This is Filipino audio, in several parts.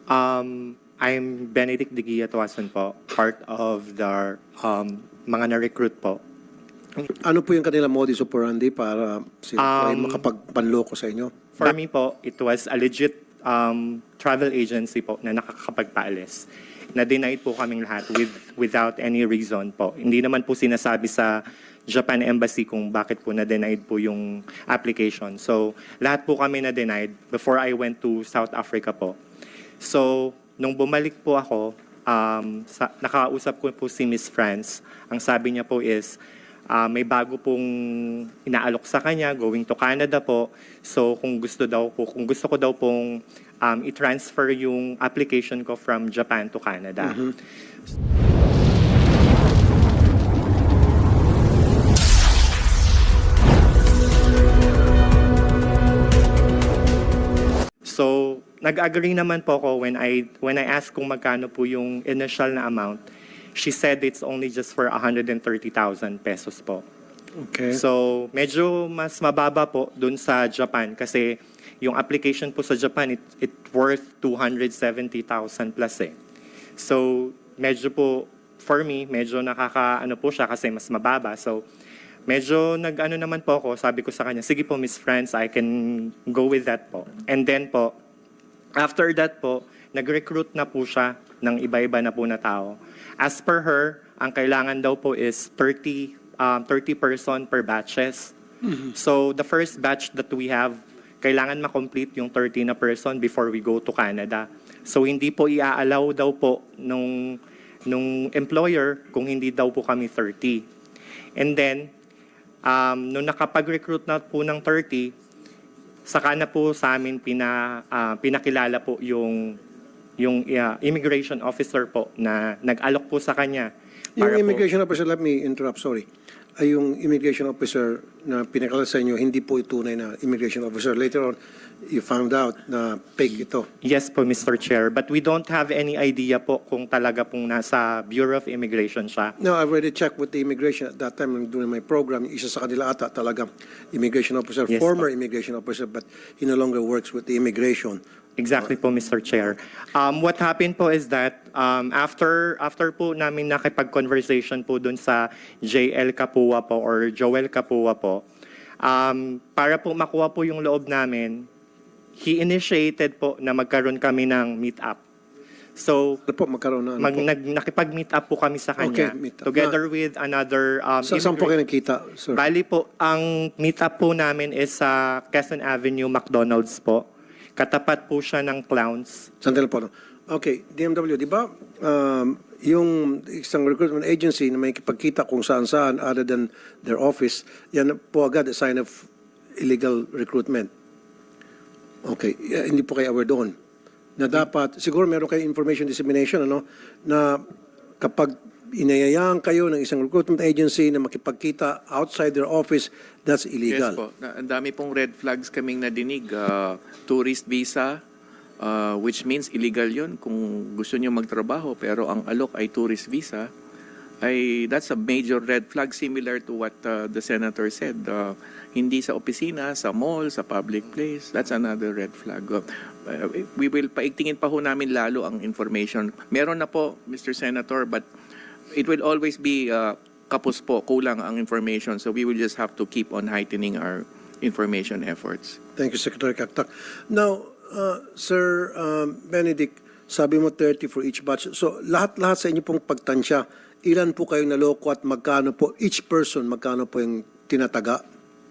I'm Benedict De Guia Tuason po, part of the mga na-recruit po. Ano po yung kanila modus operandi para sila po ay Um, makapagpanloko sa inyo? For me po, it was a legit travel agency po na nakakapagpaalis. Na-denied po kaming lahat without any reason po. Hindi naman po sinasabi sa Japan Embassy kung bakit po na-denied po yung application. So, lahat po kami na-denied before I went to South Africa po. So, nung bumalik po ako, nakausap ko po si Miss France. Ang sabi niya po is, may bago pong inaalok sa kanya, going to Canada po. So kung gusto ko daw pong i-transfer yung application ko from Japan to Canada. So nag-agree naman po ako when I asked kung magkano po yung initial na amount. She said it's only just for 130,000 pesos po. Okay. So, medyo mas mababa po dun sa Japan kasi yung application po sa Japan, it worth 270,000 plus eh. So, medyo po, for me, medyo nakakaano po siya kasi mas mababa. So, medyo nag-ano naman po ako, sabi ko sa kanya, sige po Miss France, I can go with that po. And then po, after that po, nag-recruit na po siya ng iba-iba na po na tao. As per her, ang kailangan daw po is 30 person per batches. So the first batch that we have, kailangan ma-complete yung 30 na person before we go to Canada. So hindi po i-allow daw po nung employer kung hindi daw po kami 30. And then, nung nakapag-recruit na po ng 30, saka na po sa amin pinakilala po yung immigration officer po na nag-alok po sa kanya. Yung immigration officer, let me interrupt, sorry. Ay yung immigration officer na pinakilala sa inyo, hindi po tunay na immigration officer. Later on, you found out na fake ito. Yes po, Mr. Chair. But we don't have any idea po kung talaga pong nasa Bureau of Immigration siya. No, I've already checked with the immigration at that time during my program. Isa sa kanila ata talaga immigration officer, Yes, former immigration officer, but he no longer works with the immigration. Exactly po, Mr. Chair. What happened po is that after po namin nakipag-conversation po dun sa JL Kapua po or Joel Kapua po, para po makuha po yung loob namin, he initiated po na magkaroon kami ng meet-up. So, Ano po, magkaroon na? Ano po? nakipag-meet up po kami sa kanya Okay, meet up. together with another Saan po kayo nakita, sir? Bali po, ang meet up po namin is sa Quezon Avenue, McDonald's po. Katapat po siya ng Clowns. Sandali po. No? Okay, DMW, di ba yung isang recruitment agency na may kipagkita kung saan-saan other than their office, yan po agad a sign of illegal recruitment. Okay, hindi po kayo aware doon. Na dapat, siguro meron kayo information dissemination, ano, na kapag inayayaan kayo ng isang recruitment agency na makipagkita outside their office, that's illegal. Yes po. Ang dami pong red flags kaming nadinig. Tourist visa, which means illegal yun kung gusto nyo magtrabaho pero ang alok ay tourist visa, that's a major red flag similar to what the senator said. Hindi sa opisina, sa mall, sa public place, that's another red flag. We will paigtingin pa ho namin lalo ang information. Meron na po, Mr. Senator, but it will always be kapos po, kulang ang information. So we will just have to keep on heightening our information efforts. Thank you, Secretary Cactac. Now, Sir Benedict, sabi mo 30 for each batch. So lahat-lahat sa inyo pong pagtansya, ilan po kayong naloko at magkano po, each person, magkano po yung tinataga?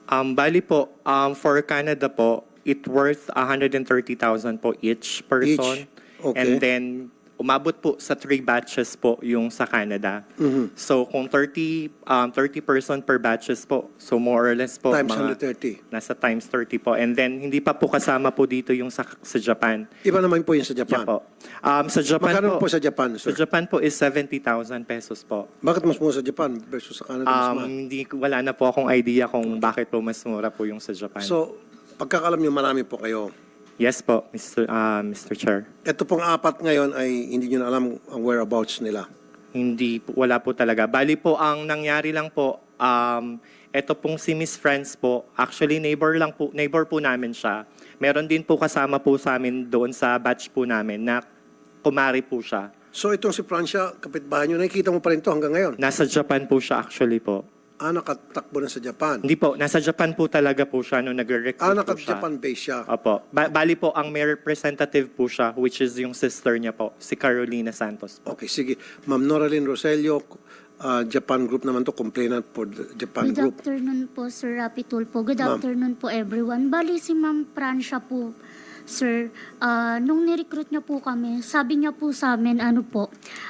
Bali po, for Canada po, it worth 130,000 po each person. Each? Okay. And then, umabot po sa 3 batches po yung sa Canada. So kung 30 person per batches po, so more or less po Times mga 130. nasa times 30 po. And then hindi pa po kasama po dito yung sa Japan. Iba naman po yung sa Yan Japan. po. Sa Japan Magkano po, po sa Japan, sa sir? Japan po is 70,000 pesos po. Bakit mas mura sa Japan versus sa Canada mas mahal? Wala na po akong idea kung bakit po mas mura po yung sa Japan. So, pagkakalam nyo, marami po kayo. Yes po, Mr. Chair. Ito pong apat ngayon ay hindi nyo na alam ang whereabouts nila. Hindi po, wala po talaga. Bali po, ang nangyari lang po, ito pong si Miss France po, actually neighbor po namin siya. Meron din po kasama po sa amin doon sa batch po namin na kumari po siya. So itong si Francia, kapitbahay nyo, nakikita mo pa rin to hanggang ngayon? Nasa Japan po siya actually po. Nakatakbo na sa Japan. Hindi po, nasa Japan po talaga po siya nung nagre-recruit po siya. Naka-Japan base siya. Opo. Bali po, ang may representative po siya, which is yung sister niya po, si Carolina Santos po. Okay, sige. Ma'am Noraline Roselio, Japan Group naman to, complainant for the Japan Good Group. afternoon po, Sir Rapi Tulfo. Good Ma'am. afternoon po, everyone. Bali, si Ma'am Francia po, Sir, nung nirecruit niya po kami, sabi niya po sa amin,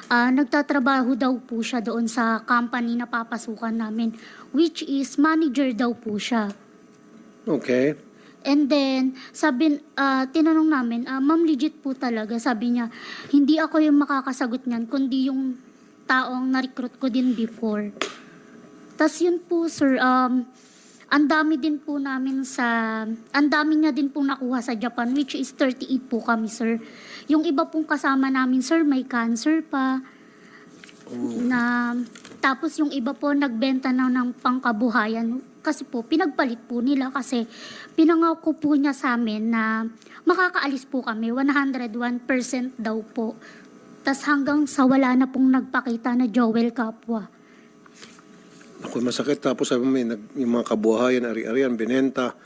nagtatrabaho daw po siya doon sa company na papasukan namin, which is manager daw po siya. Okay. And then, tinanong namin, ma'am, legit po talaga. Sabi niya, hindi ako yung makakasagot niyan, kundi yung taong na-recruit ko din before. Tas yun po, sir, ang dami niya din po nakuha sa Japan, which is 38 po kami, sir. Yung iba pong kasama namin, sir, may cancer pa. Tapos yung iba po, nagbenta na ng pangkabuhayan. Kasi po, pinagpalit po nila kasi pinangako po niya sa amin na makakaalis po kami, 101% daw po. Tas hanggang sa wala na pong nagpakita na Joel Kapwa. Ako masakit. Tapos sabi mo, yung mga kabuhayan, ari-arian, binenta.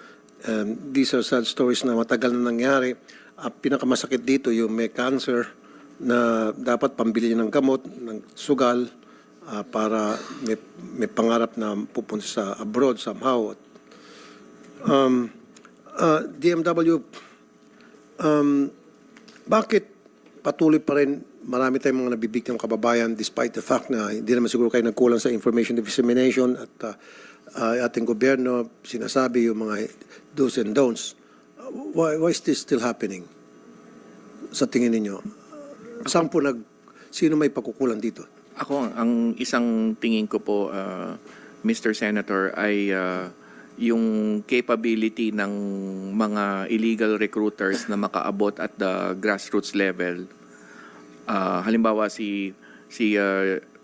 These are sad stories na matagal na nangyari. Pinakamasakit dito, yung may cancer na dapat pambili niya ng gamot, ng sugal, para may pangarap na pupunta sa abroad somehow. DMW, bakit patuloy pa rin marami tayong mga nabibigtang kababayan despite the fact na hindi naman siguro kayo nagkulang sa information dissemination at ating gobyerno sinasabi yung mga do's and don'ts. Why is this still happening? Sa tingin ninyo? Sino may pagkukulang dito? Ako, ang isang tingin ko po, Mr. Senator, ay yung capability ng mga illegal recruiters na makaabot at the grassroots level. Halimbawa si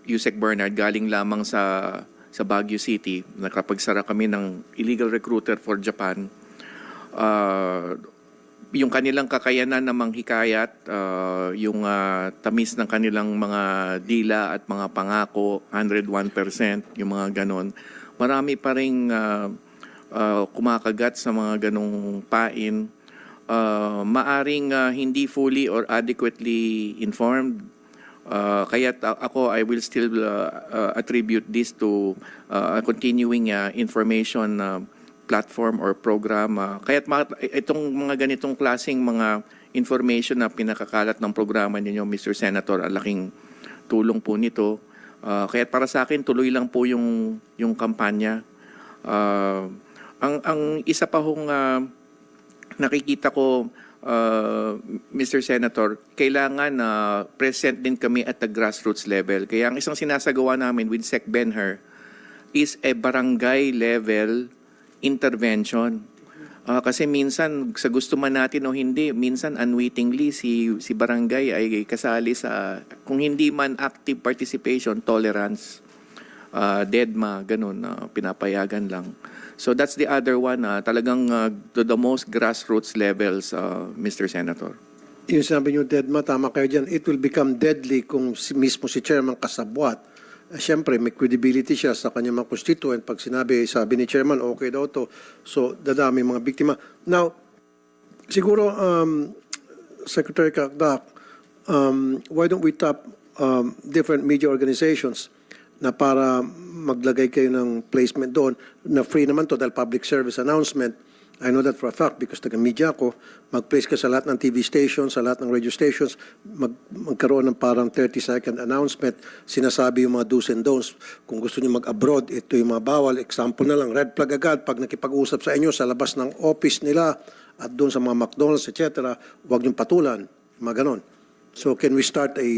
Yusek Bernard galing lamang sa Baguio City, nakapagsara kami ng illegal recruiter for Japan. Yung kanilang kakayanan na manghikayat, yung tamis ng kanilang mga dila at mga pangako, 101%, yung mga ganon. Marami pa ring kumakagat sa mga ganong pain. Maaring hindi fully or adequately informed. Kaya ako, I will still attribute this to a continuing information platform or program. Kaya't itong mga ganitong klaseng mga information na pinakakalat ng programa ninyo, Mr. Senator, ang laking tulong po nito. Kaya't para sa akin, tuloy lang po yung kampanya. Ang isa pa hong nakikita ko, Mr. Senator, kailangan present din kami at the grassroots level. Kaya ang isang sinasagawa namin with Sec Benher is a barangay level intervention. Kasi minsan, sa gusto man natin o hindi, minsan unwittingly si barangay ay kasali sa, kung hindi man active participation, tolerance, DEDMA, ganun, pinapayagan lang. So that's the other one, talagang to the most grassroots levels, Mr. Senator. Yung sinabi nyo, DEDMA, tama kayo dyan. It will become deadly kung mismo si Chairman kasabwat. Siyempre, may credibility siya sa kanyang mga constituent. Pag sabi ni Chairman, okay daw to. So, dadami mga biktima. Now, siguro, Secretary Kakdak, why don't we tap different media organizations na para maglagay kayo ng placement doon na free naman to dahil public service announcement. I know that for a fact because taga-media ako. Mag-place ka sa lahat ng TV stations, sa lahat ng radio stations, magkaroon ng parang 30-second announcement, sinasabi yung mga do's and don'ts. Kung gusto niyo mag-abroad, ito yung mga bawal. Example na lang, red flag agad pag nakipag-usap sa inyo sa labas ng office nila at doon sa mga McDonald's, etc., huwag niyong patulan. Mga ganon. So can we start a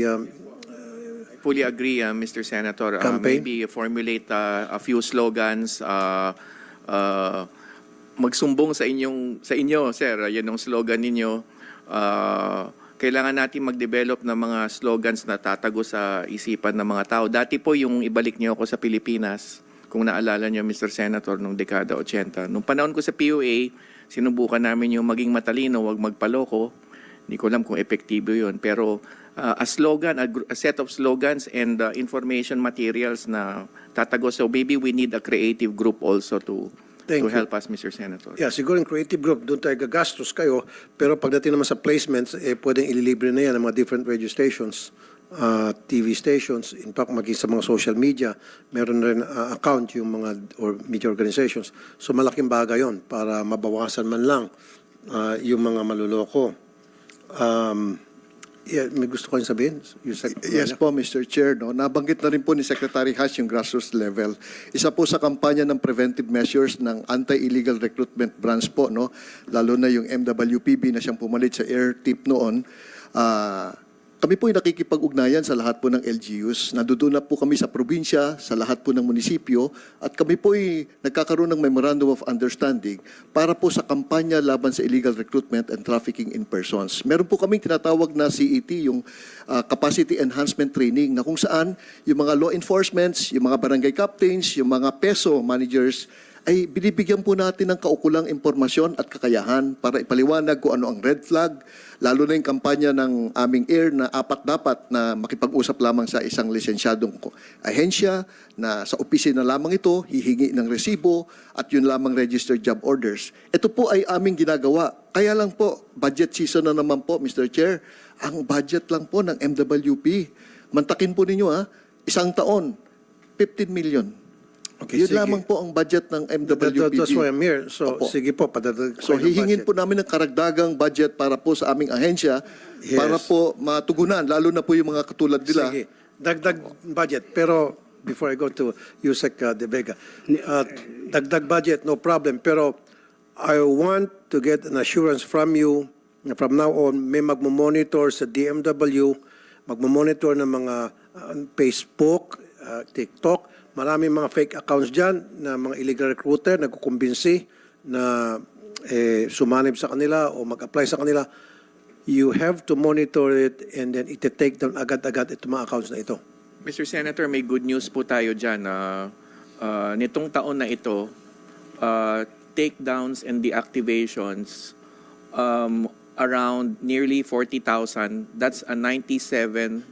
Fully agree, Mr. Senator. Campaign? Maybe formulate a few slogans. Magsumbong sa inyo, sir. Yan ang slogan ninyo. Kailangan natin mag-develop ng mga slogans na tatago sa isipan ng mga tao. Dati po yung ibalik niyo ako sa Pilipinas, kung naalala niyo, Mr. Senator, nung dekada 80. Nung panahon ko sa PUA, sinubukan namin yung maging matalino, wag magpaloko. Hindi ko alam kung epektibo yun. Pero a slogan, a set of slogans and information materials na tatago. So maybe we need a creative group also to Thank you. help us, Mr. Senator. Yeah, siguro yung creative group, doon tayo gagastos kayo. Pero pagdating naman sa placements, pwedeng ililibre na yan ng mga different radio stations, TV stations, in fact, maging sa mga social media, meron rin account yung mga or media organizations. So malaking bagay yon para mabawasan man lang yung mga maluloko. Yeah, may gusto ko sabihin? Yes po, Mr. Chair. No? Nabanggit na rin po ni Secretary Hash yung grassroots level. Isa po sa kampanya ng preventive measures ng Anti-Illegal Recruitment Branch po, no? Lalo na yung MWPB na siyang pumalit sa AirTip noon. Kami po ay nakikipag-ugnayan sa lahat po ng LGUs. Nanduduna po kami sa probinsya, sa lahat po ng munisipyo, at kami po ay nagkakaroon ng Memorandum of Understanding para po sa kampanya laban sa illegal recruitment and trafficking in persons. Meron po kaming tinatawag na CET, yung Capacity Enhancement Training, na kung saan yung mga law enforcements, yung mga barangay captains, yung mga PESO managers, ay binibigyan po natin ng kaukulang impormasyon at kakayahan para ipaliwanag kung ano ang red flag, lalo na yung kampanya ng aming AIR na dapat na makipag-usap lamang sa isang lisensyadong ahensya na sa opisina lamang ito, hihingi ng resibo at yun lamang registered job orders. Ito po ay aming ginagawa. Kaya lang po, budget season na naman po, Mr. Chair. Ang budget lang po ng MWP, mantakin po ninyo isang taon, 15 million. Okay, Yun sige. lamang po ang budget ng MWPB. That's why I'm here. So, Opo. sige po, padadag So hihingin po namin ng karagdagang budget para po sa aming ahensya Yes. para po matugunan, lalo na po yung mga katulad nila. Sige, dagdag budget. Pero, before I go to Yusek De Vega, dagdag budget, no problem. Pero, I want to get an assurance from you na from now on, may magmamonitor sa DMW, magmamonitor ng mga Facebook, TikTok, maraming mga fake accounts dyan na mga illegal recruiter, nagkukumbinsi na sumanib sa kanila o mag-apply sa kanila. You have to monitor it and then iti-take down agad-agad itong mga accounts na ito. Mr. Senator, may good news po tayo dyan. Nitong taon na ito, takedowns and deactivations around nearly 40,000. That's a 97%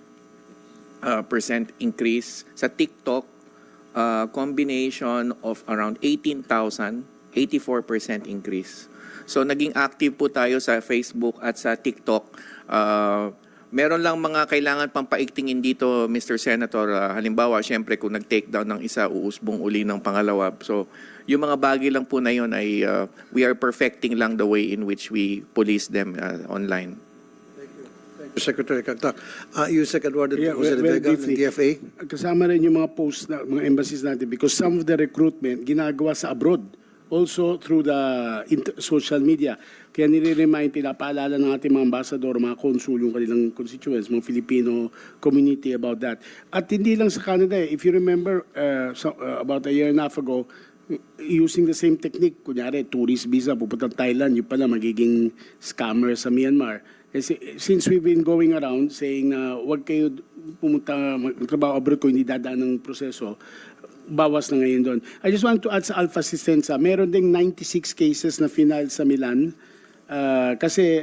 increase. Sa TikTok, combination of around 18,000, 84% increase. So naging active po tayo sa Facebook at sa TikTok. Meron lang mga kailangan pang paigtingin dito, Mr. Senator. Halimbawa, syempre kung nag-take down ng isa, uusbong uli ng pangalawa. So yung mga bagay lang po na yun ay we are perfecting lang the way in which we police them online. Secretary Cagtak. Yusek Eduardo Yeah, Jose de very Vega ng briefly. DFA. Kasama rin yung mga posts na mga embassies natin because some of the recruitment ginagawa sa abroad. Also through the social media. Kaya nire-remind, pinapaalala ng ating mga ambassador, mga consul, yung kanilang constituents, mga Filipino community about that. At hindi lang sa Canada. If you remember, about a year and a half ago, using the same technique, kunyari, tourist visa, pupunta Thailand, yung pala magiging scammer sa Myanmar. Since we've been going around saying na huwag kayo pumunta magtrabaho abroad ko hindi dadaan ng proseso, bawas na ngayon doon. I just want to add sa Alpha Assistenza, meron ding 96 cases na final sa Milan kasi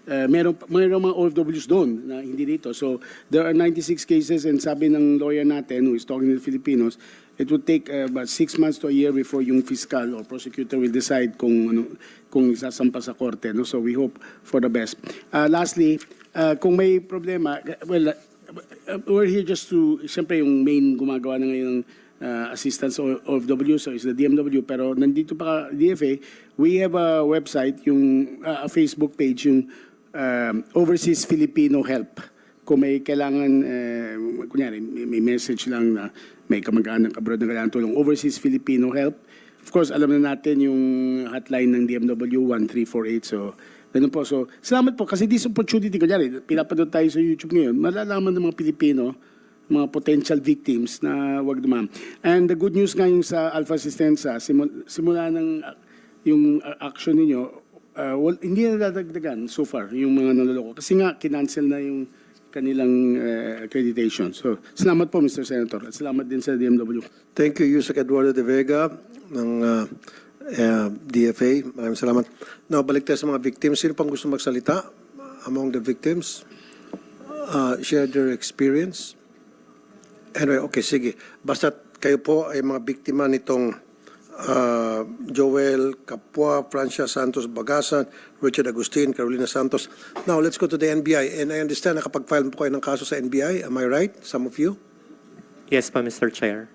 meron mga OFWs doon na hindi dito. So there are 96 cases and sabi ng lawyer natin who is talking to the Filipinos, it would take about 6 months to a year before yung fiscal or prosecutor will decide kung isasampa sa korte. No? So we hope for the best. Lastly, kung may problema, well, we're here just to, siyempre yung main gumagawa na ngayon ng assistance of OFW, so is the DMW, pero nandito pa DFA, we have a website, yung a Facebook page, yung Overseas Filipino Help. Kung may kailangan, kunyari, may message lang na may kamag-anak abroad na kailangan tulong, Overseas Filipino Help. Of course, alam na natin yung hotline ng DMW 1348. So, ganun po. So, salamat po. Kasi this opportunity, kunyari, pinapanood tayo sa YouTube ngayon, malalaman ng mga Pilipino, mga potential victims na wag dumam. And the good news ngayon sa Alpha Assistenza, simula ng yung action ninyo, hindi na dadagdagan so far yung mga naloloko. Kasi nga, kinancel na yung kanilang accreditation. So, salamat po, Mr. Senator. At salamat din sa DMW. Thank you, Yusek Eduardo de Vega ng DFA. Maraming salamat. Now, balik tayo sa mga victims. Sino pang gusto magsalita? among the victims, share their experience. Anyway, okay, sige. Basta kayo po ay mga biktima nitong Joel Capua, Francia Santos Bagasan, Richard Agustin, Carolina Santos. Now, let's go to the NBI. And I understand nakapag-file po kayo ng kaso sa NBI. Am I right? Some of you? Yes po, Mr. Chair.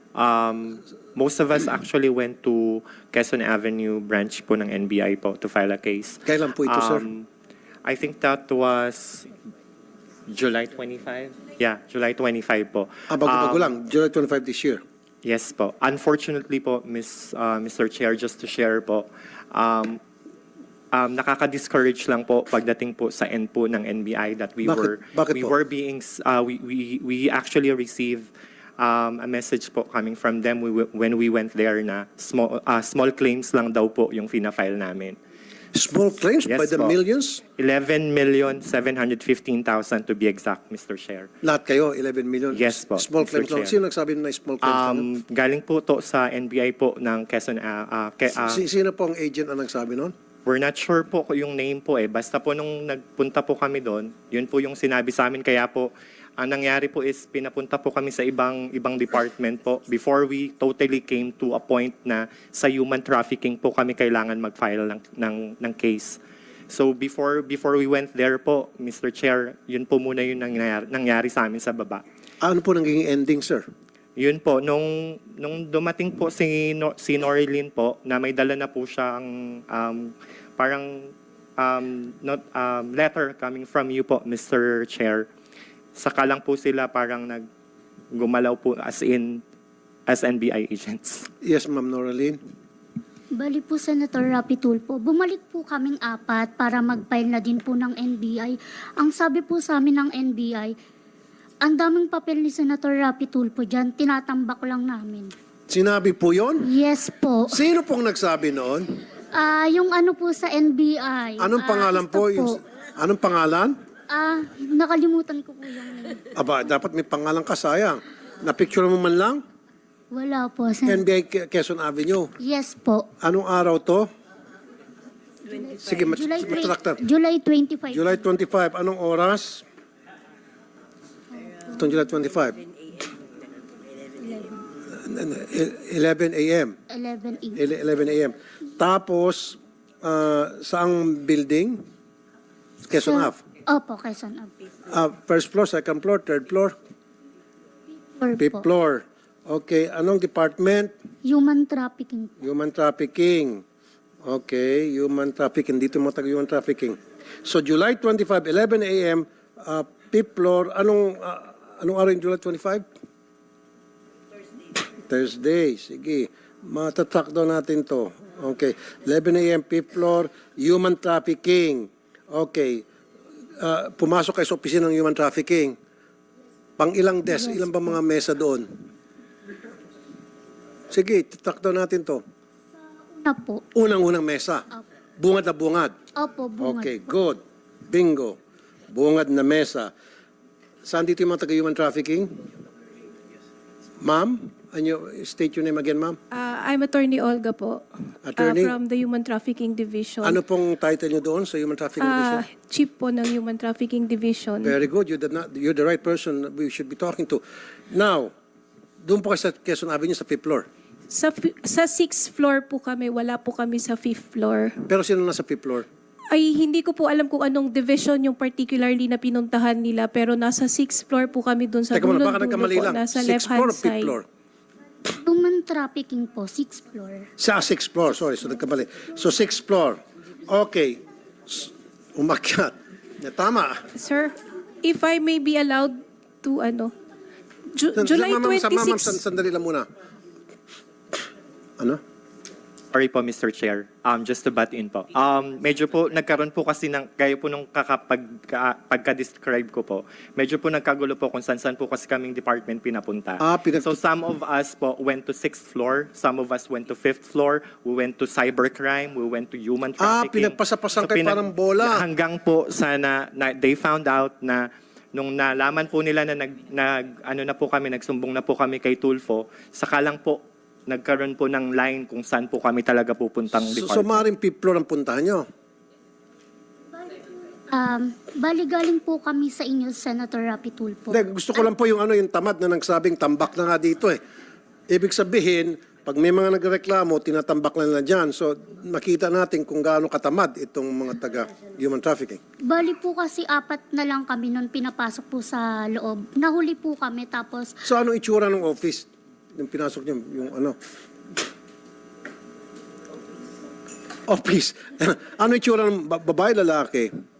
Most of us actually went to Quezon Avenue branch po ng NBI po to file a case. Kailan po ito, sir? I think that was July 25? Yeah, July 25 po. Bago-bago lang. July 25 this year. Yes po. Unfortunately po, Mr. Chair, just to share po, nakaka-discourage lang po pagdating po sa end po ng NBI that we Bakit po? were being we actually received a message po coming from them when we went there na small claims lang daw po yung fina-file namin. Small claims Yes by the po. millions? 11,715,000 to be exact, Mr. Chair. Lahat kayo, 11 million? Yes po, Small Mr. claims lang. Chair. Sino nagsabi na small claims lang? Galing po to sa NBI po ng Quezon. Sino po ang agent ang nagsabi noon? We're not sure po kung yung name po eh. Basta po nung nagpunta po kami doon, yun po yung sinabi sa amin. Kaya po, ang nangyari po is pinapunta po kami sa ibang department po before we totally came to a point na sa human trafficking po kami kailangan mag-file ng case. So before we went there po, Mr. Chair, yun po muna yung nangyari sa amin sa baba. Ano po naging ending, sir? Yun po, nung dumating po si Norilyn po, na may dala na po siyang parang letter coming from you po, Mr. Chair. Saka lang po sila parang gumalaw po as NBI agents. Yes, Ma'am Noraline. Bali po, Senator Rapi Tulfo, bumalik po kaming 4 para mag-file na din po ng NBI. Ang sabi po sa amin ng NBI, ang daming papel ni Senator Rapi Tulfo dyan, tinatambak lang namin. Sinabi po yon? Yes po. Sino pong nagsabi noon? Yung ano po sa NBI. Anong pangalan ito po? Anong pangalan? Nakalimutan ko po yung name. Aba, dapat may pangalan ka, sayang. Na-picture mo man lang? Wala po. Sen. NBI Quezon Avenue. Yes po. Anong araw to? Sige, matraktan. July 25. July 25. Anong oras? Itong July 25. 11 a.m. 11 a.m. Tapos, saang building? Quezon Ave. Opo, Quezon Ave. First floor, second floor, third floor, fifth floor. Okay, anong department? Human trafficking. Human trafficking. Okay, human trafficking. Dito mo taga-human trafficking. So, July 25, 11 a.m., fifth floor. Anong araw yung July 25? Thursday. Sige. Matatrack daw natin to. Okay. 11 a.m., fifth floor, human trafficking. Okay. Pumasok kayo sa opisina ng human trafficking. Pang ilang desk, ilan ba mga mesa doon? Sige, tatrack daw natin to. Una po. Unang-unang mesa. Bungad na bungad. Opo, bungad. Okay, good. Bingo. Bungad na mesa. Saan dito yung mga taga-human trafficking? Ma'am? State your name again, ma'am. I'm Attorney Olga po. Attorney? From the Human Trafficking Division. Ano pong title nyo doon sa Human Trafficking Division? Chief po ng Human Trafficking Division. Very good. You're the right person we should be talking to. Now, doon po kayo sa Quezon Avenue sa 5th floor. Sa 6th floor po kami, wala po kami sa 5th floor. Pero sino nasa 5th floor? Ay, hindi ko po alam kung anong division yung particularly na pinuntahan nila, pero nasa 6th floor po kami doon sa Teka muna, baka dulo-dulo nagkamali po, lang. nasa 6th left-hand floor o 5th side. floor? Human trafficking po, 6th floor. Sa 6th floor. Sorry, so nagkamali. So 6th floor. Okay. Umakyat. Tama. Sir, if I may be allowed to July Ma'am, 26. sandali lang muna. Ano? Sorry po, Mr. Chair. Just to butt in po. Medyo po nagkaroon po kasi ng, gaya po nung pagka-describe ko po, medyo po nagkagulo po kung saan po kasi kaming department pinapunta. So some of us po went to 6th floor, some of us went to 5th floor, we went to cybercrime, we went to human trafficking. Pinagpasapasan kayo parang bola. Hanggang po sana they found out na nung nalaman po nila na nagsumbong na po kami kay Tulfo, saka lang po nagkaroon po ng line kung saan po kami talaga pupuntang department. So maaaring 5th floor ang puntahan nyo? Bali galing po kami sa inyo, Senator Rapi Tulfo. Hindi, gusto ko lang po yung yung tamad na nagsabing tambak na nga dito eh. Ibig sabihin, pag may mga nagreklamo, tinatambak na nila dyan. So, makita natin kung gaano katamad itong mga taga-human trafficking. Bali po kasi 4 na lang kami nun pinapasok po sa loob. Nahuli po kami tapos So, anong itsura ng office? Yung pinasok niyo, yung ano? Office. Ano itsura ng babae, lalaki?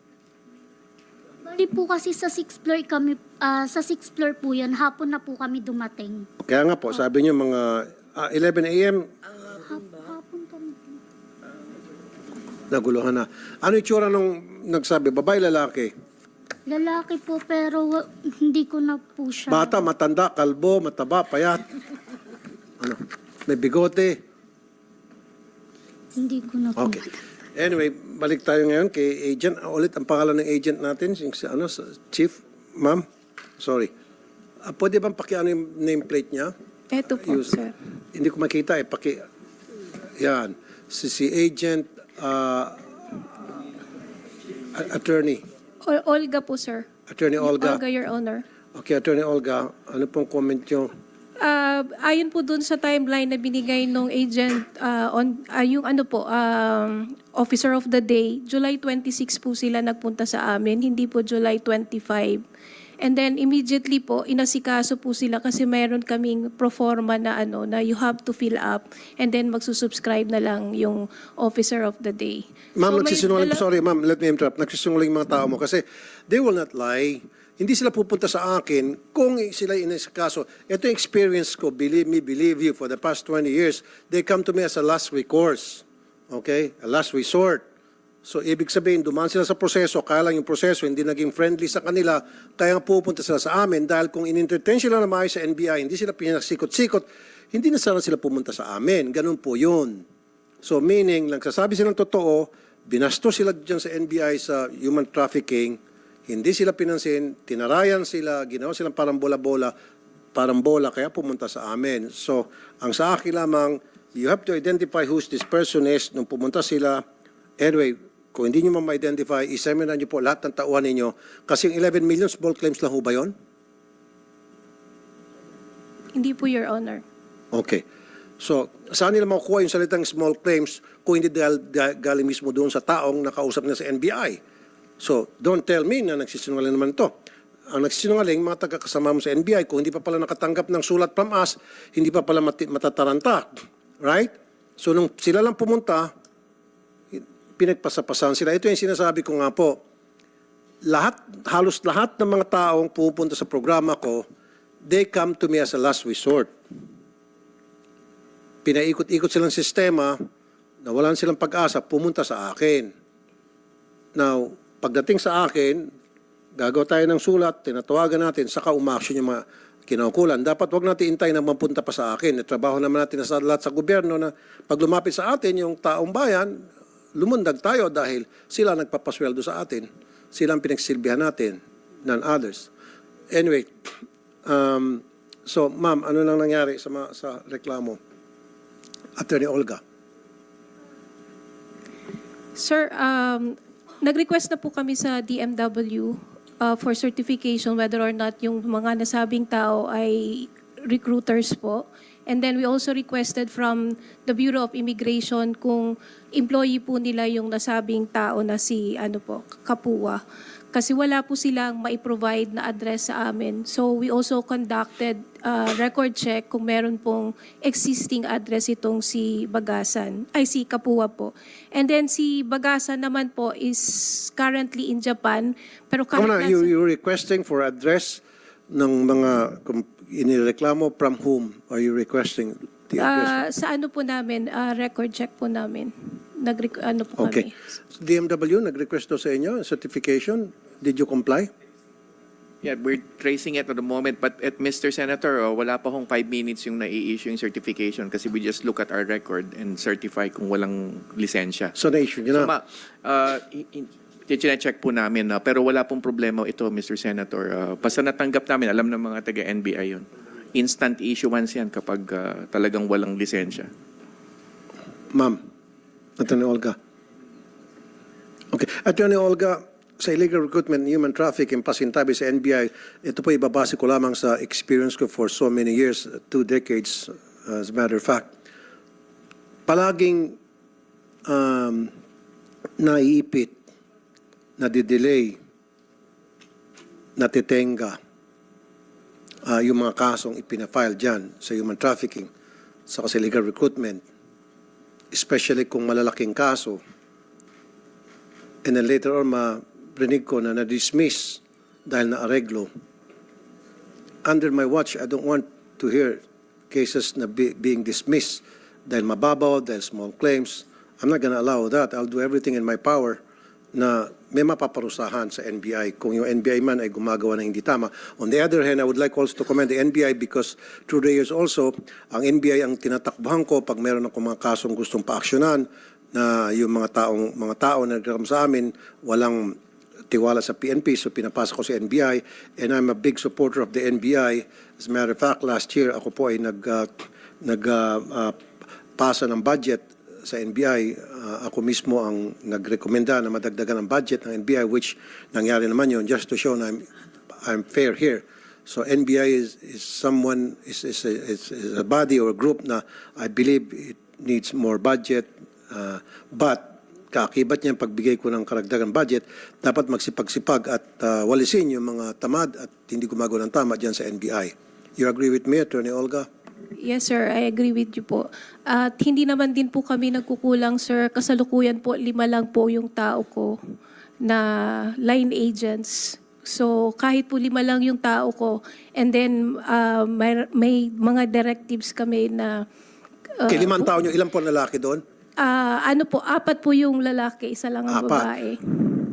bali po kasi sa 6th floor kami, sa 6th floor po yan, hapon na po kami dumating. Kaya nga po, sabi niyo mga 11 a.m., Hapon kami. naguluhan na. Ano itsura nung nagsabi, babae, lalaki? Lalaki po pero hindi ko na po siya. Bata, matanda, kalbo, mataba, payat. Ano? May bigote. Hindi ko na po. Okay. Anyway, balik tayo ngayon kay agent. Ulit ang pangalan ng agent natin, yung si chief, ma'am. Sorry. Pwede bang pakiano yung nameplate niya? Eto po, sir. Hindi ko makita eh. Yan. Si agent, attorney. Olga po, sir. Attorney Olga. Olga, Your Honor. Okay, Attorney Olga. Ano pong comment niyo? Ayon po dun sa timeline na binigay nung agent yung officer of the day, July 26 po sila nagpunta sa amin, hindi po July 25. And then immediately po inasikaso po sila kasi mayroon kaming proforma na na you have to fill up and then magsusubscribe na lang yung officer of the day. Ma'am, So, may nagsisinungaling. Sorry, ma'am, let me interrupt. Nagsisinungaling mga tao mo kasi they will not lie. Hindi sila pupunta sa akin kung sila inasikaso. Ito yung experience ko, believe me, believe you, for the past 20 years, they come to me as a last recourse. Okay? A last resort. So, ibig sabihin, dumaan sila sa proseso, kaya lang yung proseso hindi naging friendly sa kanila, kaya nga pupunta sila sa amin dahil kung in-entertain sila na maayos sa NBI, hindi sila pinaksikot-sikot, hindi na sana sila pumunta sa amin. Ganun po yun. So, meaning, nagsasabi silang totoo, binasto sila dyan sa NBI sa human trafficking, hindi sila pinansin, tinarayan sila, ginawa silang parang bola-bola, kaya pumunta sa amin. So, ang sa akin lamang, you have to identify who this person is. Nung pumunta sila, anyway, kung hindi nyo ma-identify, iseminar nyo po lahat ng tauhan ninyo. Kasi yung 11 million small claims lang ho ba yun? Hindi po, Your Honor. Okay. So, saan nila makukuha yung salitang small claims kung hindi galing mismo doon sa taong nakausap na sa NBI? So, don't tell me na nagsisinungaling naman to. Ang nagsisinungaling, mga taga-kasama mo sa NBI, kung hindi pa pala nakatanggap ng sulat from us, hindi pa pala matataranta. Right? So, nung sila lang pumunta, pinagpasapasan sila. Ito yung sinasabi ko nga po. Halos lahat ng mga taong pupunta sa programa ko, they come to me as a last resort. Pinaikot-ikot silang sistema, nawalan silang pag-asa, pumunta sa akin. Now, pagdating sa akin, gagawa tayo ng sulat, tinatawagan natin, saka umaksyon yung mga kinaukulan. Dapat wag natin intayin na mapunta pa sa akin. Trabaho naman natin sa lahat sa gobyerno na pag lumapit sa atin, yung taong bayan, lumundag tayo dahil sila nagpapasweldo sa atin. Sila ang pinagsilbihan natin, none others. Anyway, so ma'am, ano nang nangyari sa reklamo? Attorney Olga. Sir, nag-request na po kami sa DMW for certification whether or not yung mga nasabing tao ay recruiters po. And then we also requested from the Bureau of Immigration kung employee po nila yung nasabing tao na si Kapua. Kasi wala po silang mai-provide na address sa amin. So we also conducted record check kung meron pong existing address itong si Kapua po. And then si Bagasan naman po is currently in Japan. Pero You're requesting for address ng mga inireklamo from whom are you requesting the address? sa ano po namin, record check po namin. Okay. DMW, nag-request daw sa inyo, certification. Did you comply? Yeah, we're tracing it at the moment. But at Mr. Senator, wala pa hong 5 minutes yung nai-issue yung certification kasi we just look at our record and certify kung walang lisensya. So, na-issue nyo na? Check po namin. Pero wala pong problema ito, Mr. Senator. Basta natanggap namin, alam ng mga taga-NBI yun. Instant issuance yan kapag talagang walang lisensya. Ma'am, Attorney Olga. Okay. Attorney Olga, sa illegal recruitment, human trafficking, pasintabi sa NBI, ito po ibabase ko lamang sa experience ko for so many years, 2 decades, as a matter of fact. Palaging naiipit, nadidelay, natitenga yung mga kasong ipinafile dyan sa human trafficking, sa illegal recruitment, especially kung malalaking kaso, and then later on, marinig ko na na-dismiss dahil na-areglo. Under my watch, I don't want to hear cases na being dismissed dahil mababaw, dahil small claims. I'm not gonna allow that. I'll do everything in my power na may mapaparusahan sa NBI kung yung NBI man ay gumagawa ng hindi tama. On the other hand, I would like also to commend the NBI because through the years also, ang NBI ang tinatakbuhan ko pag meron akong mga kasong gustong paaksyonan na yung mga tao na nagreklamo sa amin walang tiwala sa PNP, so pinapasa ko sa NBI, and I'm a big supporter of the NBI. As a matter of fact, last year ako po ay pasa ng budget sa NBI. Ako mismo ang nagrekomenda na madagdagan ang budget ng NBI, which nangyari naman yun, just to show na I'm fair here. So NBI is a body or a group na I believe it needs more budget, but kaakibat niya ang pagbigay ko ng karagdagang budget, dapat magsipag-sipag at walisin yung mga tamad at hindi gumagawa ng tama dyan sa NBI. You agree with me, Attorney Olga? Yes, sir. I agree with you po. At hindi naman din po kami nagkukulang, sir. Kasalukuyan po, 5 lang po yung tao ko na line agents. So, kahit po 5 lang yung tao ko, and then may mga directives kami na... Kay 5 tao nyo, ilan po ang lalaki doon? 4 po yung lalaki, 1 lang ang 4. babae.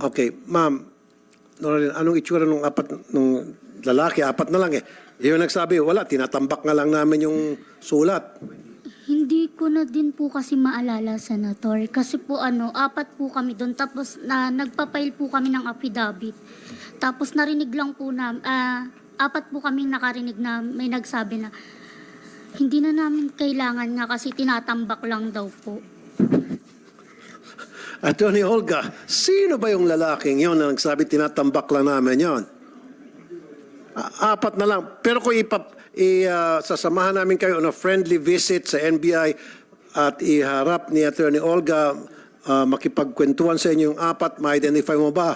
Okay, ma'am, Noraline, anong itsura nung lalaki? 4 na lang eh. Yung nagsabi, wala, tinatambak nga lang namin yung sulat. Hindi ko na din po kasi maalala, Senator. Kasi po 4 po kami doon. Tapos nagpapail po kami ng affidavit. Tapos narinig lang po na, 4 po kami nakarinig na may nagsabi na hindi na namin kailangan nga kasi tinatambak lang daw po. Attorney Olga, sino ba yung lalaking yun na nagsabi tinatambak lang namin yun? 4 na lang. Pero kung sasamahan namin kayo on a friendly visit sa NBI at iharap ni Attorney Olga, makipagkwentuhan sa inyo yung 4, ma-identify mo ba?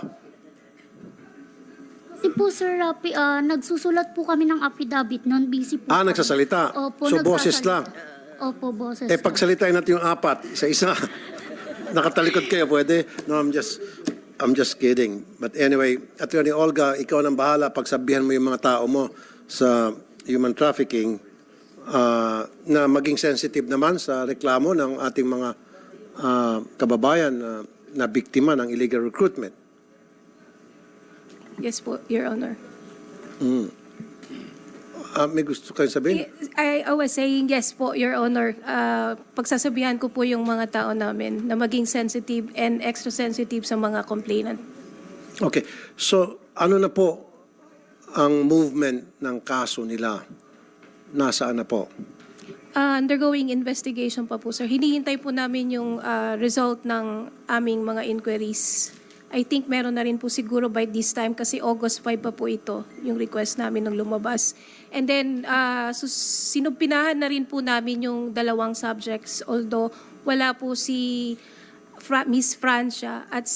Kasi po, Sir Rapi, nagsusulat po kami ng affidavit noon. Busy po. kami. Nagsasalita? Opo, So, boses lang? Opo, boses. Pagsalitain natin yung 4, isa-isa. Nakatalikod kayo, pwede? No, I'm just kidding. But anyway, Attorney Olga, ikaw nang bahala. Pagsabihan mo yung mga tao mo sa human trafficking na maging sensitive naman sa reklamo ng ating mga kababayan na biktima ng illegal recruitment. Yes po, Your Honor. May gusto kayo sabihin? I was saying yes po, Your Honor. Pagsasabihan ko po yung mga tao namin na maging sensitive and extra sensitive sa mga complainant. Okay. So, ano na po ang movement ng kaso nila? Nasaan na po? Undergoing investigation pa po, sir. Hinihintay po namin yung result ng aming mga inquiries. I think meron na rin po siguro by this time kasi August 5 pa po ito, yung request namin nung lumabas. And then, sinupinahan na rin po namin yung 2 subjects, although wala po si Miss Francia at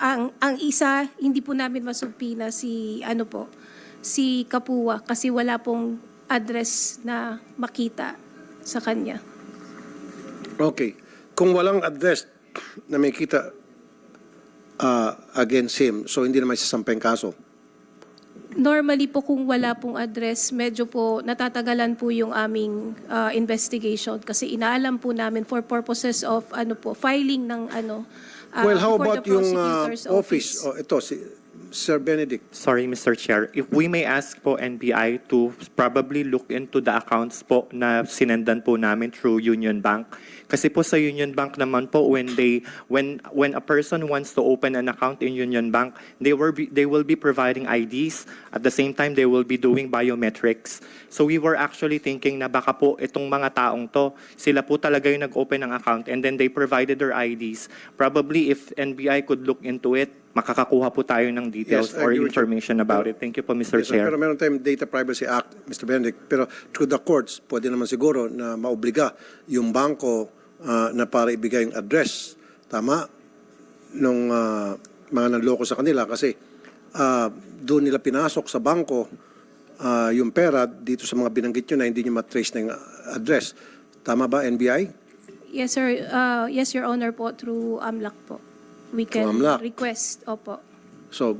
ang isa, hindi po namin masupina si Kapua kasi wala pong address na makita sa kanya. Okay. Kung walang address na may kita against him, so hindi naman sasampay kaso? Normally po kung wala pong address, medyo po natatagalan po yung aming investigation kasi inaalam po namin for purposes of filing ng Well, how before about the yung prosecutor's office? Ito, si Sir Benedict. Sorry, Mr. Chair. If we may ask po NBI to probably look into the accounts po na sinendan po namin through Union Bank. Kasi po sa Union Bank naman po, when a person wants to open an account in Union Bank, they will be providing IDs. At the same time, they will be doing biometrics. So we were actually thinking na baka po itong mga taong to, sila po talaga yung nag-open ng account and then they provided their IDs. Probably if NBI could look into it, makakakuha po tayo ng details Yes, I or agree with you. information about it. Thank you po, Mr. Yes, sir. Chair. Pero meron tayong Data Privacy Act, Mr. Benedict. Pero through the courts, pwede naman siguro na maobliga yung bangko na para ibigay yung address. Tama? Nung mga nanloko sa kanila kasi doon nila pinasok sa bangko yung pera dito sa mga binanggit nyo na hindi nyo matrace na yung address. Tama ba, NBI? Yes, sir. Yes, Your Honor po, through AMLAC po. We can Through AMLAC. request. Opo. So,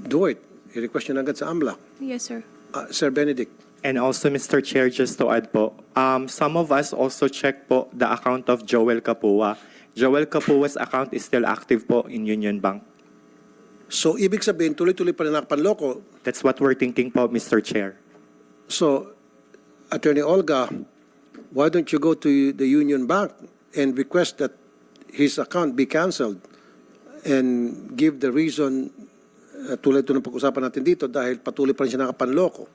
do it. I-request nyo na agad sa AMLAC. Yes, sir. Sir Benedict. And also, Mr. Chair, just to add po, some of us also check po the account of Joel Capua. Joel Capua's account is still active po in Union Bank. So, ibig sabihin, tuloy-tuloy pa rin nakapanloko. That's what we're thinking po, Mr. Chair. So, Attorney Olga, why don't you go to the Union Bank and request that his account be canceled and give the reason, tulad ito ng pag-usapan natin dito, dahil patuloy pa rin siya nakapanloko.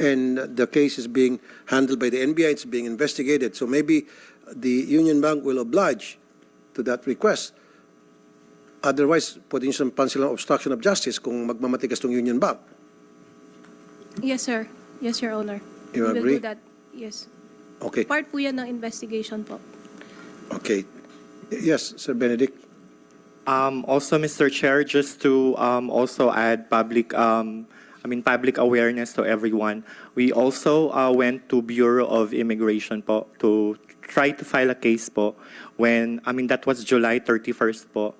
And the case is being handled by the NBI, it's being investigated. So maybe the Union Bank will oblige to that request. Otherwise, pwede nyo siyang pansilang obstruction of justice kung magmamatigas tong Union Bank. Yes, sir. Yes, Your Honor. You We agree? will do that. Yes. Okay. Part po yan ng investigation po. Okay. Yes, Sir Benedict. Also, Mr. Chair, just to also add public awareness to everyone. We also went to Bureau of Immigration po to try to file a case po that was July 31st po.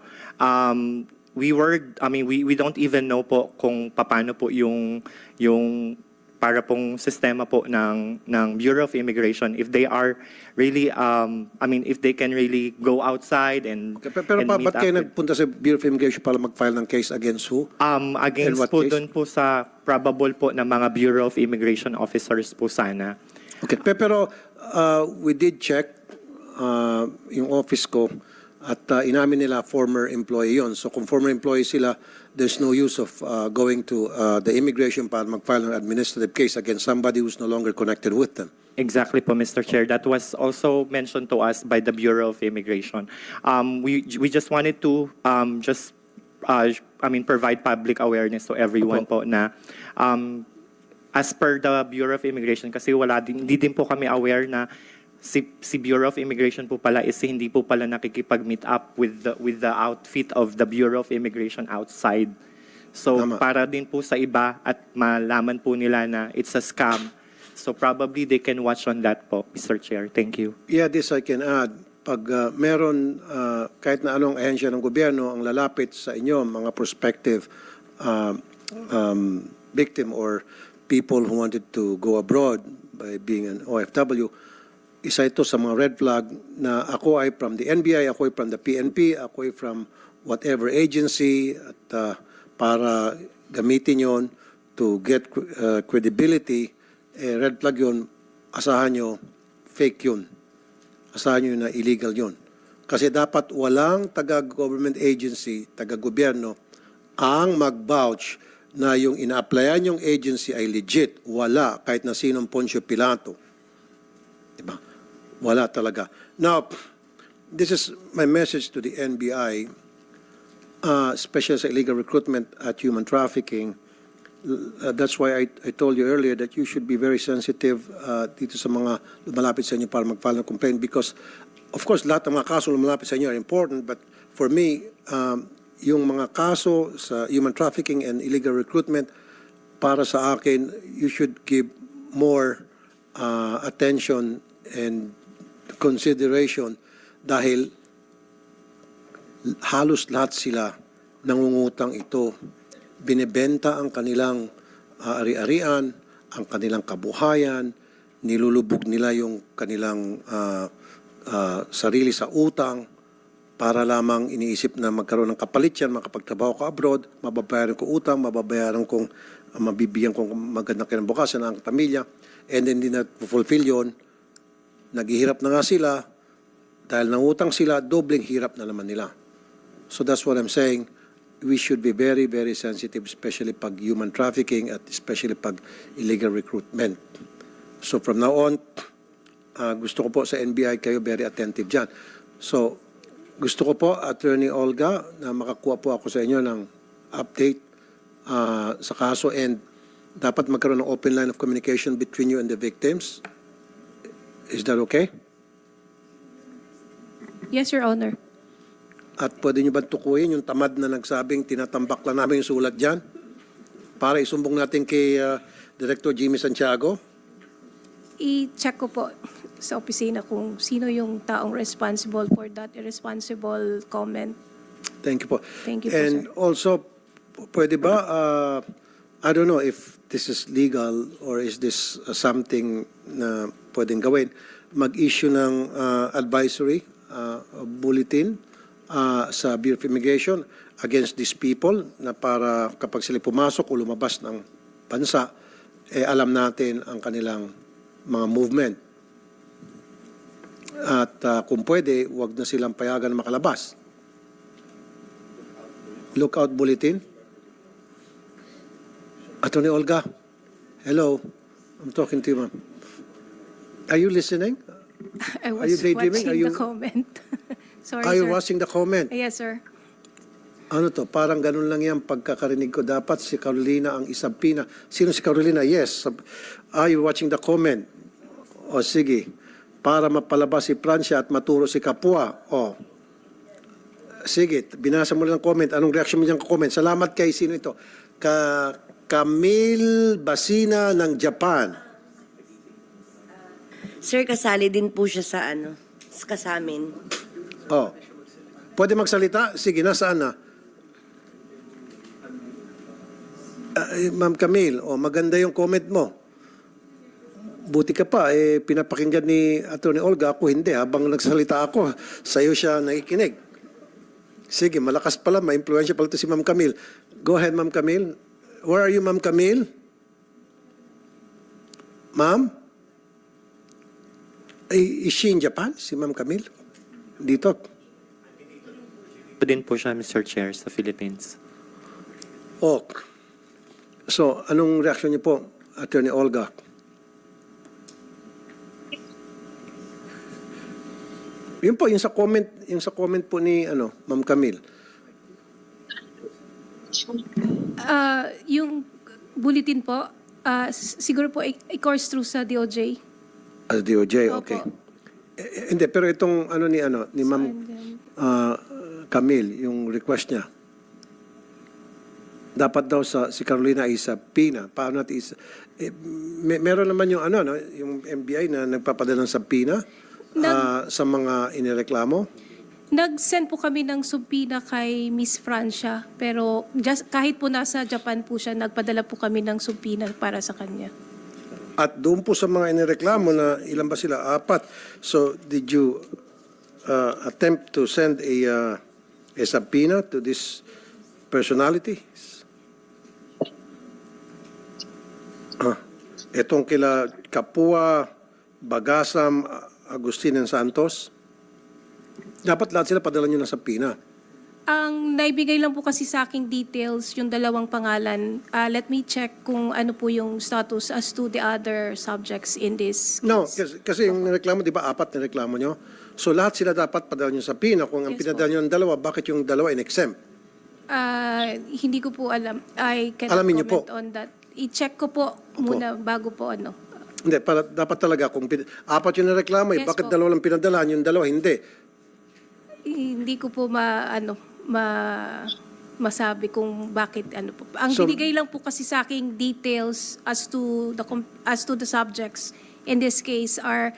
We don't even know po kung paano po yung para pong sistema po ng Bureau of Immigration, if they are really if they can really go outside and Okay, pero and meet ba't up kayo with- nagpunta sa Bureau of Immigration para mag-file ng case against who? against what po case? doon po sa probable po na mga Bureau of Immigration officers po sana. Okay, pero we did check yung office ko at inamin nila former employee yon. So kung former employee sila, there's no use of going to the immigration para mag-file an administrative case against somebody who's no longer connected with them. Exactly po, Mr. Chair. That was also mentioned to us by the Bureau of Immigration. We just wanted to provide public awareness to everyone po na as per the Bureau of Immigration, kasi hindi din po kami aware na si Bureau of Immigration po pala is hindi po pala nakikipag-meet up with the outfit of the Bureau of Immigration outside. So Tama. para din po sa iba at malaman po nila na it's a scam. So probably they can watch on that po, Mr. Chair. Thank you. Yeah, this I can add. Pag meron kahit na anong ahensya ng gobyerno ang lalapit sa inyo, mga prospective victim or people who wanted to go abroad by being an OFW, isa ito sa mga red flag na ako ay from the NBI, ako ay from the PNP, ako ay from whatever agency at para gamitin yon to get credibility, red flag yon, asahan nyo, fake yun. Asahan nyo na illegal yun. Kasi dapat walang taga-government agency, taga-gobyerno, ang mag-vouch na yung ina-applyan yung agency ay legit. Wala, kahit na sinong Poncio Pilato. Diba? Wala talaga. Now, this is my message to the NBI, especially sa illegal recruitment at human trafficking. That's why I told you earlier that you should be very sensitive dito sa mga lumalapit sa inyo para mag-file ng complaint because, of course, lahat ng mga kaso lumalapit sa inyo are important, but for me, yung mga kaso sa human trafficking and illegal recruitment, para sa akin, you should give more attention and consideration dahil halos lahat sila nangungutang ito. Binebenta ang kanilang ari-arian, ang kanilang kabuhayan, nilulubog nila yung kanilang sarili sa utang para lamang iniisip na magkaroon ng kapalit yan, makapagtrabaho ka abroad, mababayaran ko utang, mababayaran kong mabibigyan kong magandang kinabukasan ng pamilya, and then hindi na fulfill yun, naghihirap na nga sila, dahil nangutang sila, dobleng hirap na naman nila. So that's what I'm saying. We should be very, very sensitive, especially pag human trafficking at especially pag illegal recruitment. So from now on, gusto ko po sa NBI kayo very attentive dyan. So Gusto ko po, Attorney Olga, na makakuha po ako sa inyo ng update sa kaso and dapat magkaroon ng open line of communication between you and the victims. Is that okay? Yes, Your Honor. At pwede nyo ba tukuyin yung tamad na nagsabing tinatambak lang namin yung sulat dyan? Para isumbong natin kay Director Jimmy Santiago? I-check ko po sa opisina kung sino yung taong responsible for that irresponsible comment. Thank you po. Thank you po, And sir. also, pwede ba, I don't know if this is legal or is this something na pwedeng gawin, mag-issue ng advisory bulletin sa Bureau of Immigration against these people na para kapag sila pumasok o lumabas ng bansa, alam natin ang kanilang mga movement. At kung pwede, wag na silang payagan na makalabas. Lookout bulletin. Attorney Olga, hello. I'm talking to you, ma'am. Are you listening? I Are you was daydreaming? watching Are you- the comment. Sorry, Are you sir. watching the comment? Yes, sir. Ano to? Parang ganun lang yan pagkakarinig ko. Dapat si Carolina ang isabina. Sino si Carolina? Yes. Are you watching the comment? O sige. Para mapalabas si Francia at maturo si Kapua. O. Sige. Binasa mo lang ang comment. Anong reaction mo dyan comment? Salamat kay sino ito? Camille Basina ng Japan. Sir, kasali din po siya sa kasamin. Oh. Pwede magsalita? Sige, nasaan na? Ma'am Camille, maganda yung comment mo. Buti ka pa, pinapakinggan ni Attorney Olga, ako hindi. Habang nagsalita ako, sa'yo siya nakikinig. Sige, malakas pala, ma-influensya pala ito si Ma'am Camille. Go ahead, Ma'am Camille. Where are you, Ma'am Camille? Ma'am? Is she in Japan, si Ma'am Camille? Dito. Po din po siya, Mr. Chair, sa Philippines. Oh. So, anong reaksyon niyo po, Attorney Olga? Yun po, yung sa comment po ni Ma'am Camille. Yung bulletin po, siguro po i-course through sa DOJ. As DOJ, Opo. okay. Hindi, pero itong ni Ma'am Camille, yung request niya, dapat daw si Carolina ay sa PINA. Paano natin meron naman yung yung MBI na nagpapadala ng PINA sa mga inireklamo. Nag-send po kami ng subpoena kay Miss Francia, pero kahit po nasa Japan po siya, nagpadala po kami ng subpoena para sa kanya. At doon po sa mga inireklamo na ilan ba sila? 4. So, did you attempt to send a subpoena to this personality? Itong kila Kapua, Bagasam, Agustin and Santos, dapat lahat sila padala nyo ng subpoena. Ang naibigay lang po kasi sa aking details, yung dalawang pangalan. Let me check kung ano po yung status as to the other subjects in this case. No, kasi yung nireklamo, di ba, 4 nireklamo nyo? So lahat sila dapat padala nyo sa subpoena. Kung ang Yes, pinadala nyo ng dalawa, bakit yung dalawa in-exempt? Hindi ko po alam. I cannot Alamin niyo comment po. on that. I-check ko po muna bago po Hindi, dapat talaga kung 4 yung nireklamo, Yes bakit po. dalawa lang pinadala, yung dalawa hindi? Hindi ko po masabi kung bakit po. Ang So- binigay lang po kasi sa aking details as to the subjects in this case are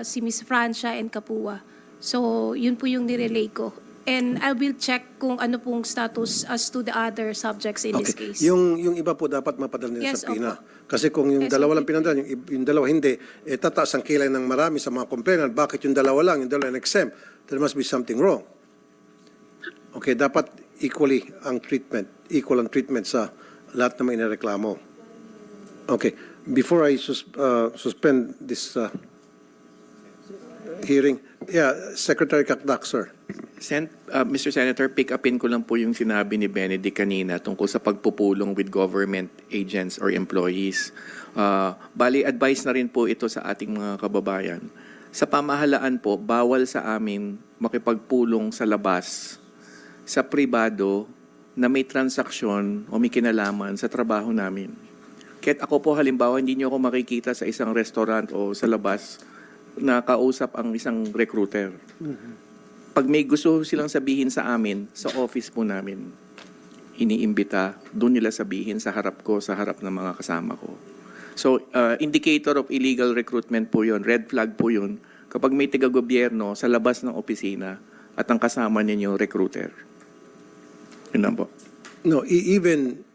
si Miss Francia and Kapua. So, yun po yung nirelay ko. And I will check kung ano pong status as to the other subjects in this case. Yung iba po dapat mapadala nila Yes, sa PINA. opo. Kasi kung yung Yes, dalawa opo. lang pinadala, yung dalawa hindi, tataas ang kilay ng marami sa mga complainant. Bakit yung dalawa lang, yung dalawa exempt? There must be something wrong. Okay, dapat equal ang treatment sa lahat ng mga inireklamo. Okay, before I suspend this hearing, Secretary Kakdak, sir. Mr. Senator, pick upin ko lang po yung sinabi ni Benedict kanina tungkol sa pagpupulong with government agents or employees. Bali, advice na rin po ito sa ating mga kababayan Sa pamahalaan po, bawal sa amin makipagpulong sa labas sa pribado na may transaksyon o may kinalaman sa trabaho namin. Kahit ako po halimbawa, hindi niyo ako makikita sa isang restaurant o sa labas na kausap ang isang recruiter. Pag may gusto silang sabihin sa amin, sa office po namin, iniimbita, doon nila sabihin sa harap ko, sa harap ng mga kasama ko. So, indicator of illegal recruitment po yun, red flag po yun, kapag may taga-gobyerno sa labas ng opisina at ang kasama ninyo, recruiter. Yun lang po. No, even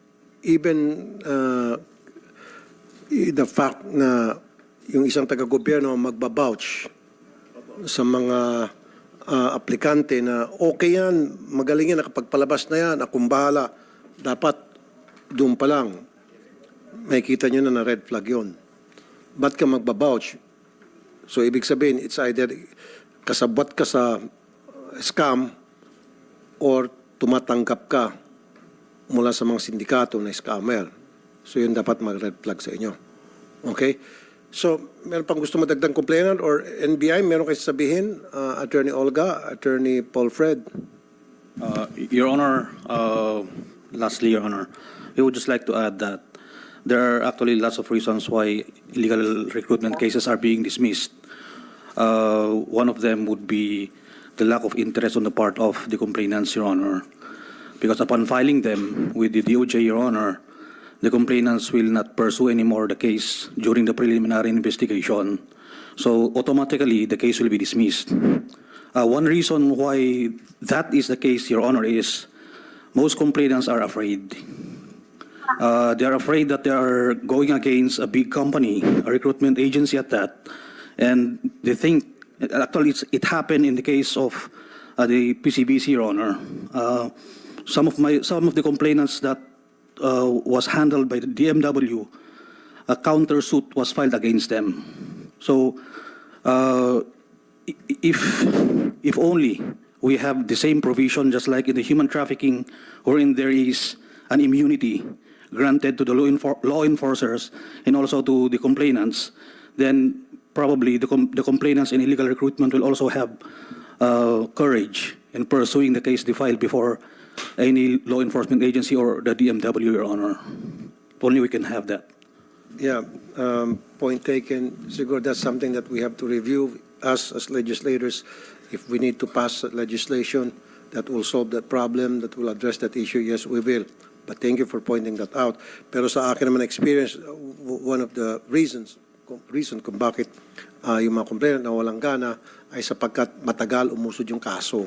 the fact na yung isang taga-gobyerno magbabouch sa mga aplikante na okay yan, magaling yan, nakapagpalabas na yan, akong bahala, dapat doon pa lang, may kita nyo na red flag yun. Ba't ka magbabouch? So, ibig sabihin, it's either kasabot ka sa scam or tumatanggap ka mula sa mga sindikato na scammer. So, yun dapat mag-red flag sa inyo. Okay? So, meron pang gusto madagdag complainant or NBI, meron kayo sabihin, Attorney Olga, Attorney Paul Fred? Your Honor, lastly, Your Honor, we would just like to add that there are actually lots of reasons why illegal recruitment cases are being dismissed. One of them would be the lack of interest on the part of the complainants, Your Honor. Because upon filing them with the DOJ, Your Honor, the complainants will not pursue anymore the case during the preliminary investigation. So automatically, the case will be dismissed. One reason why that is the case, Your Honor, is most complainants are afraid. They are afraid that they are going against a big company, a recruitment agency at that, and they think, actually it happened in the case of the PCBC, Your Honor. Some of the complainants that was handled by the DMW, a countersuit was filed against them. So, if only we have the same provision, just like in the human trafficking, wherein there is an immunity granted to the law enforcers and also to the complainants, then probably the complainants in illegal recruitment will also have courage in pursuing the case they filed before any law enforcement agency or the DMW, Your Honor. If only we can have that. Yeah, point taken. Siguro that's something that we have to review us as legislators. If we need to pass legislation that will solve that problem, that will address that issue, yes, we will. But thank you for pointing that out. Pero sa akin naman experience, one of the reason kung bakit yung mga complainant na walang gana ay sapagkat matagal umusod yung kaso.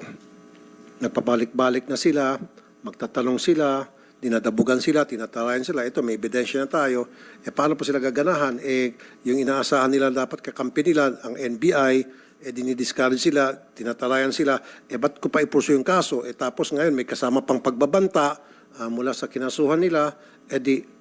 Nagpabalik-balik na sila, magtatanong sila, dinadabugan sila, tinatalayan sila. Ito, may ebidensya na tayo. Paano pa sila gaganahan? Yung inaasahan nila dapat kakampi nila, ang NBI, dinidiscourage sila, tinatalayan sila. Ba't ko pa ipurso yung kaso? Tapos ngayon, may kasama pang pagbabanta mula sa kinasuhan nila.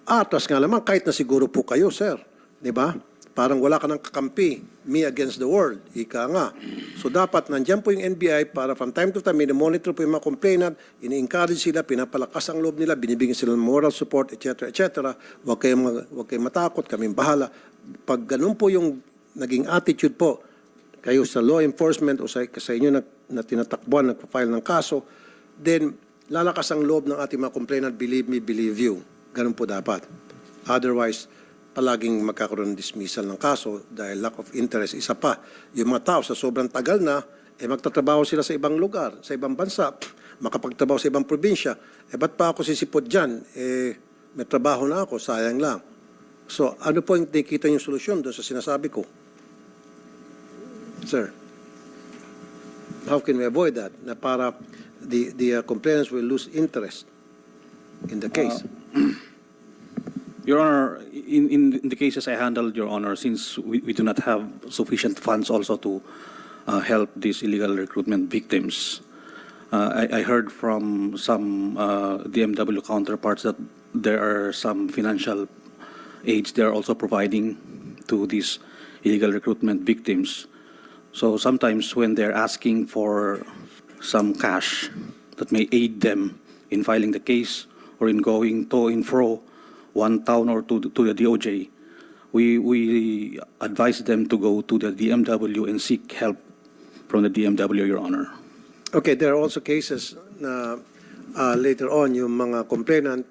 Atras nga naman, kahit na siguro po kayo, sir. Di ba? Parang wala ka ng kakampi. Me against the world. Ika nga. So dapat nandyan po yung NBI para from time to time, monitor po yung mga complainant, ini-encourage sila, pinapalakas ang loob nila, binibigyan sila ng moral support, etc. etc. Huwag kayong matakot, kaming bahala. Pag ganun po yung naging attitude po, kayo sa law enforcement o sa inyo na tinatakbuhan, nagpa-file ng kaso, then lalakas ang loob ng ating mga complainant, believe me, believe you. Ganun po dapat. Otherwise, palaging magkakaroon ng dismissal ng kaso dahil lack of interest. Isa pa, yung mga tao sa sobrang tagal na, magtatrabaho sila sa ibang lugar, sa ibang bansa, makapagtrabaho sa ibang probinsya. Ba't pa ako sisipot dyan? May trabaho na ako, sayang lang. So, ano po yung nakikita yung solusyon doon sa sinasabi ko? Sir, how can we avoid that? Na para the complainants will lose interest in the case. Your Honor, in the cases I handled, Your Honor, since we do not have sufficient funds also to help these illegal recruitment victims, I heard from some DMW counterparts that there are some financial aids they are also providing to these illegal recruitment victims. So sometimes when they're asking for some cash that may aid them in filing the case or in going to and fro one town or to the DOJ, we advise them to go to the DMW and seek help from the DMW, Your Honor. Okay, there are also cases na later on yung mga complainant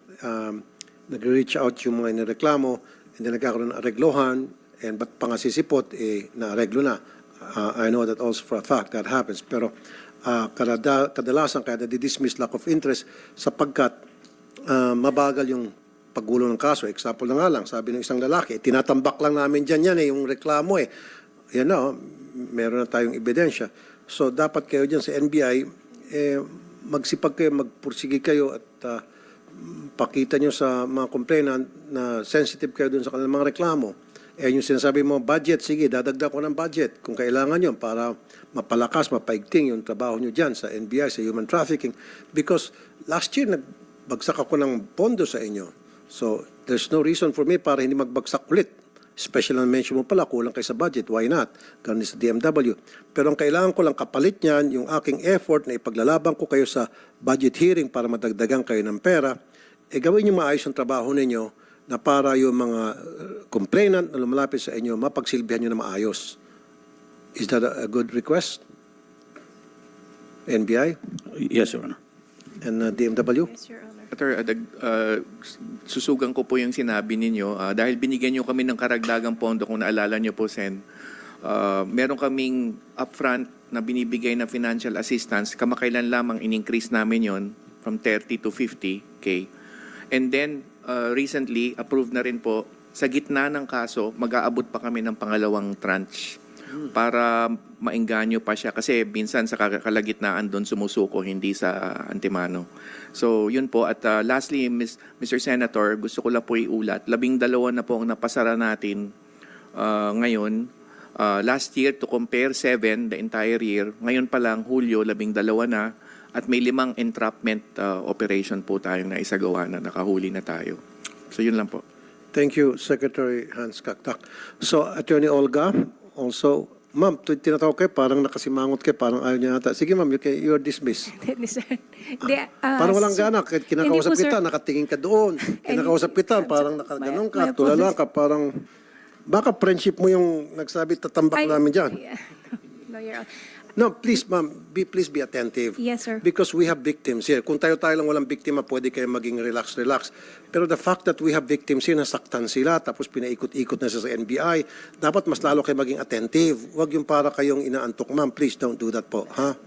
nag-reach out yung mga inireklamo and then nagkakaroon ng areglohan and ba't pa nga sisipot, na-areglo na. I know that also for a fact that happens. Pero kadalasan kaya na-dismiss lack of interest sapagkat mabagal yung paggulo ng kaso. Example na nga lang, sabi ng isang lalaki, tinatambak lang namin dyan yan yung reklamo Yan na, meron na tayong ebidensya. So dapat kayo dyan sa NBI, magsipag kayo, magpursige kayo at pakita nyo sa mga complainant na sensitive kayo dun sa kanilang mga reklamo. Yung sinasabi mo, budget, sige, dadagdag ko ng budget kung kailangan yun para mapalakas, mapaigting yung trabaho nyo dyan sa NBI, sa human trafficking. Because last year, nagbagsak ako ng pondo sa inyo. So, there's no reason for me para hindi magbagsak ulit. Special na mention mo pala, kulang kayo sa budget. Why not? Ganun sa DMW. Pero ang kailangan ko lang kapalit niyan, yung aking effort na ipaglalaban ko kayo sa budget hearing para madagdagan kayo ng pera, gawin niyo maayos ang trabaho ninyo na para yung mga complainant na lumalapit sa inyo, mapagsilbihan nyo na maayos. Is that a good request? NBI Yes, Your Honor. and DMW? Yes, Your Honor. Susugan ko po yung sinabi ninyo. Dahil binigyan nyo kami ng karagdagang pondo, kung naalala nyo po, Sen, meron kaming upfront na binibigay na financial assistance. Kamakailan lamang in-increase namin yon from 30 to 50K. And then, recently, approved na rin po, sa gitna ng kaso, mag-aabot pa kami ng pangalawang tranche para maengganyo pa siya. Kasi minsan sa kalagitnaan doon sumusuko, hindi sa antimano. So, yun po. At lastly, Mr. Senator, gusto ko lang po iulat. 12 na po ang napasara natin ngayon. Last year, to compare 7 the entire year. Ngayon pa lang, Hulyo, 12 na. At may 5 entrapment operation po tayong naisagawa na nakahuli na tayo. So, yun lang po. Thank you, Secretary Hans Kaktak. So, Attorney Olga, also, ma'am, tinatawag kayo, parang nakasimangot kayo, parang ayaw niya ata. Sige, ma'am, you're dismissed. Parang walang gana. Kinakausap kita, nakatingin ka doon. Kinakausap kita, parang nakaganon ka, tulala ka, parang baka friendship mo yung nagsabi, tatambak namin dyan. No, Your Honor. No, please, ma'am, please be attentive. Yes, sir. Because we have victims here. Kung tayo lang walang biktima, pwede kayo maging relax. Pero the fact that we have victims here, nasaktan sila, tapos pinaikot-ikot na siya sa NBI, dapat mas lalo kayo maging attentive. Huwag yung para kayong inaantok, ma'am. Please don't do that po, ha?